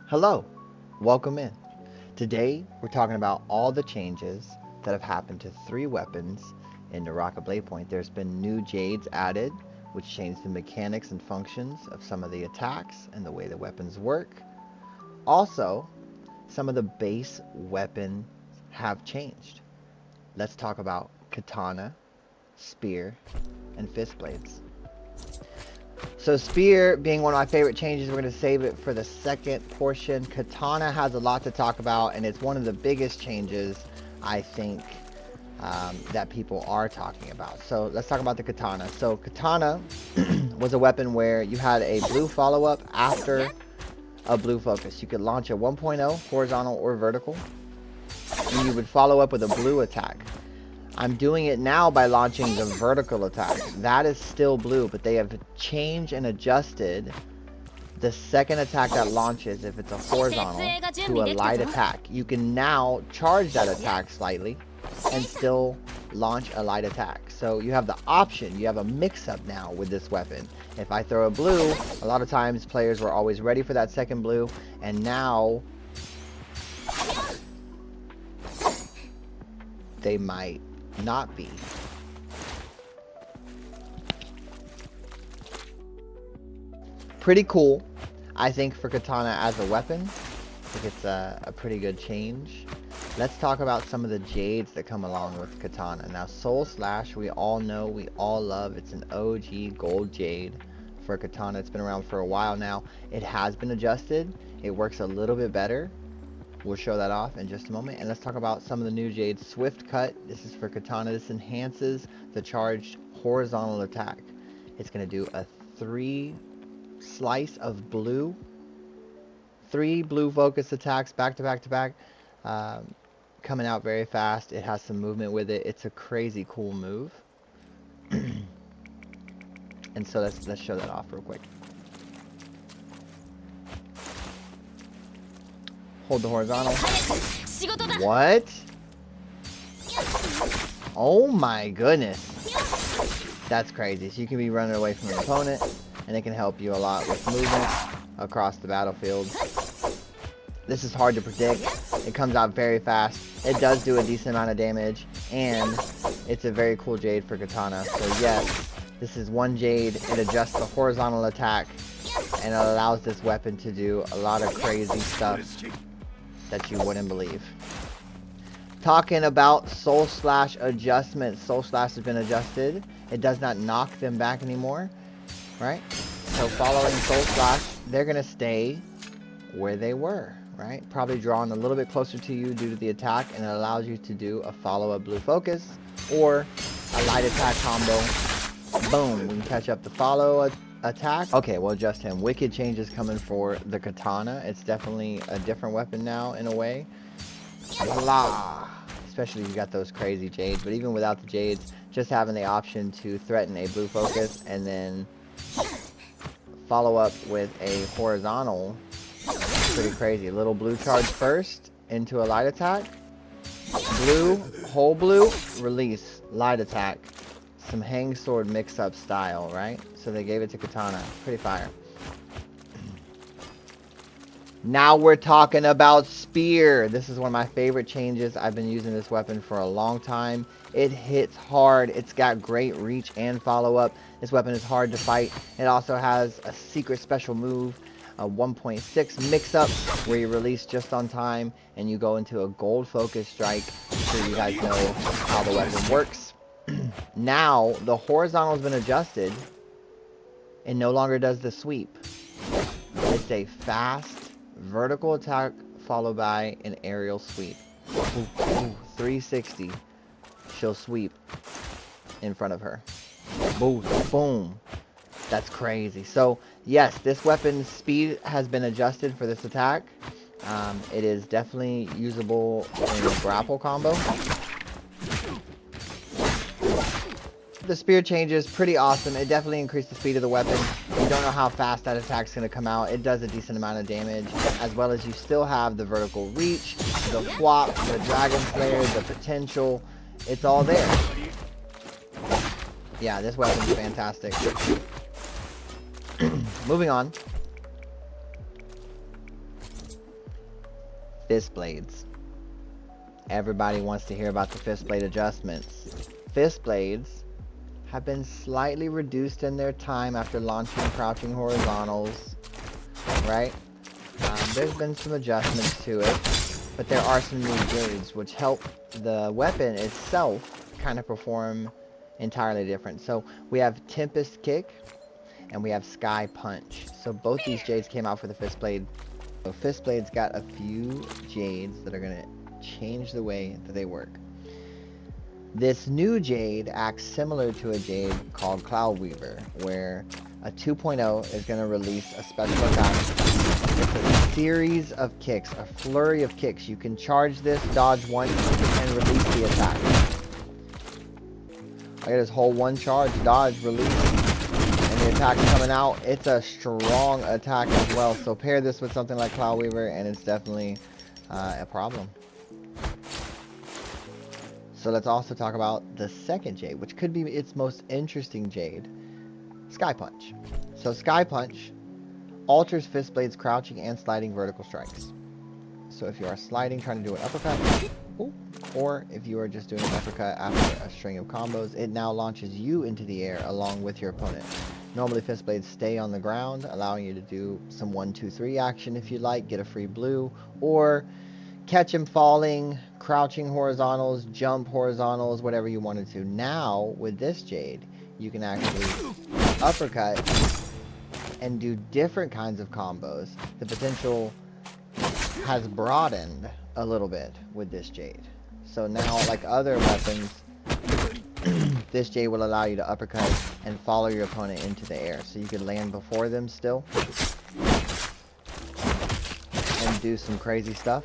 Hello, welcome in. Today we're talking about all the changes that have happened to 3 weapons in Naraka Bladepoint. There's been new Jades added, which changed the mechanics and functions of some of the attacks and the way the weapons work. Also, some of the base weapons have changed. Let's talk about Katana, Spear, and Fistblades. So Spear being one of my favorite changes, we're going to save it for the second portion. Katana has a lot to talk about, and it's one of the biggest changes, I think, that people are talking about. So let's talk about the Katana. So Katana was a weapon where you had a blue follow-up after a blue focus. You could launch a 1.0, horizontal or vertical, and you would follow up with a blue attack. I'm doing it now by launching the vertical attack. That is still blue, but they have changed and adjusted the second attack that launches, if it's a horizontal, to a light attack. You can now charge that attack slightly and still launch a light attack. So you have the option, you have a mix-up now with this weapon. If I throw a blue, a lot of times players were always ready for that second blue, and now they might not be. Pretty cool, I think, for Katana as a weapon. I think it's a pretty good change. Let's talk about some of the Jades that come along with Katana. Now, Soul Slash, we all know, we all love. It's an OG gold Jade for Katana. It's been around for a while now. It has been adjusted. It works a little bit better. We'll show that off in just a moment. And let's talk about some of the new Jades. Swift Cut. This is for Katana. This enhances the charged horizontal attack. It's going to do a 3 slice of blue. 3 blue focus attacks back to back to back. Coming out very fast. It has some movement with it. It's a crazy cool move. And so let's show that off real quick. Hold the horizontal. What? Oh my goodness. That's crazy. So you can be running away from an opponent, and it can help you a lot with movement across the battlefield. This is hard to predict. It comes out very fast. It does do a decent amount of damage, and it's a very cool Jade for Katana. So yes, this is one Jade. It adjusts the horizontal attack, and it allows this weapon to do a lot of crazy stuff that you wouldn't believe. Talking about Soul Slash adjustments. Soul Slash has been adjusted. It does not knock them back anymore, right? So following Soul Slash, they're going to stay where they were, right? Probably drawn a little bit closer to you due to the attack, and it allows you to do a follow-up blue focus or a light attack combo. Boom, we can catch up the follow attack. Okay, we'll adjust him. Wicked changes coming for the Katana. It's definitely a different weapon now in a way. Blah. Especially if you got those crazy Jades. But even without the Jades, just having the option to threaten a blue focus and then follow up with a horizontal, pretty crazy. A little blue charge first into a light attack. Blue, whole blue, release, light attack. Some hang sword mix-up style, right? So they gave it to Katana. Pretty fire. Now we're talking about Spear. This is one of my favorite changes. I've been using this weapon for a long time. It hits hard. It's got great reach and follow-up. This weapon is hard to fight. It also has a secret special move, a 1.6 mix-up, where you release just on time and you go into a gold focus strike. So you guys know how the weapon works. Now, the horizontal has been adjusted. It no longer does the sweep. It's a fast vertical attack followed by an aerial sweep. Ooh, ooh, 360. She'll sweep in front of her. Boom, boom. That's crazy. So, yes, this weapon's speed has been adjusted for this attack. It is definitely usable in a grapple combo. The spear change is pretty awesome. It definitely increased the speed of the weapon. You don't know how fast that attack's going to come out. It does a decent amount of damage, as well as you still have the vertical reach, the swap, the dragon slayer, the potential. It's all there. Yeah, this weapon's fantastic. Moving on. Fistblades. Everybody wants to hear about the Fistblade adjustments. Fistblades have been slightly reduced in their time after launching crouching horizontals, right? There's been some adjustments to it, but there are some new Jades which help the weapon itself kind of perform entirely different. So we have Tempest Kick and we have Sky Punch. So both these Jades came out for the Fistblade. So Fistblade's got a few Jades that are going to change the way that they work. This new Jade acts similar to a Jade called Cloud Weaver, where a 2.0 is going to release a special attack. It's a series of kicks, a flurry of kicks. You can charge this, dodge once, and release the attack. I got this whole one charge, dodge, release, and the attack's coming out. It's a strong attack as well, so pair this with something like Cloud Weaver, and it's definitely a problem. So let's also talk about the second Jade, which could be its most interesting Jade, Sky Punch. So Sky Punch alters Fistblade's crouching and sliding vertical strikes. So if you are sliding, trying to do an uppercut, or if you are just doing an uppercut after a string of combos, it now launches you into the air along with your opponent. Normally Fistblades stay on the ground, allowing you to do some 1, 2, 3 action if you like, get a free blue, or catch him falling, crouching horizontals, jump horizontals, whatever you wanted to. Now, with this Jade, you can actually uppercut and do different kinds of combos. The potential has broadened a little bit with this Jade. So now, like other weapons, this Jade will allow you to uppercut and follow your opponent into the air. So you can land before them still and do some crazy stuff.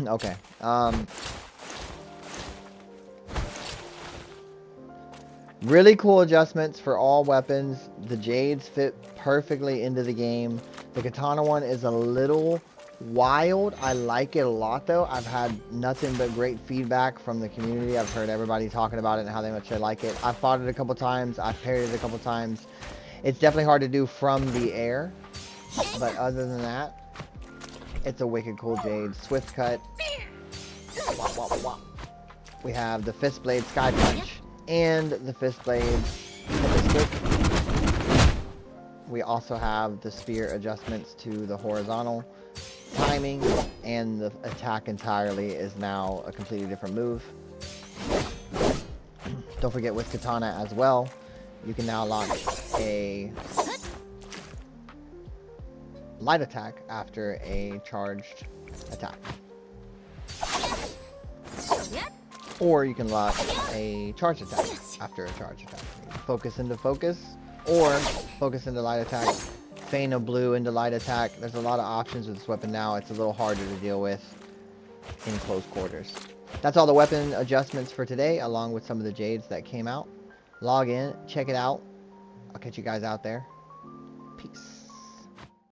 Okay. Really cool adjustments for all weapons. The Jades fit perfectly into the game. The Katana one is a little wild. I like it a lot though. I've had nothing but great feedback from the community. I've heard everybody talking about it and how much they like it. I've fought it a couple times. I've parried it a couple times. It's definitely hard to do from the air. But other than that, it's a wicked cool Jade. Swift Cut. Wop, wop, wop. We have the Fistblade Sky Punch and the Fistblade Stick. We also have the spear adjustments to the horizontal timing, and the attack entirely is now a completely different move. Don't forget with Katana as well, you can now launch a light attack after a charged attack. Or you can launch a charged attack after a charged attack. Focus into focus, or focus into light attack, feign a blue into light attack. There's a lot of options with this weapon now. It's a little harder to deal with in close quarters. That's all the weapon adjustments for today, along with some of the Jades that came out. Log in, check it out. I'll catch you guys out there. Peace.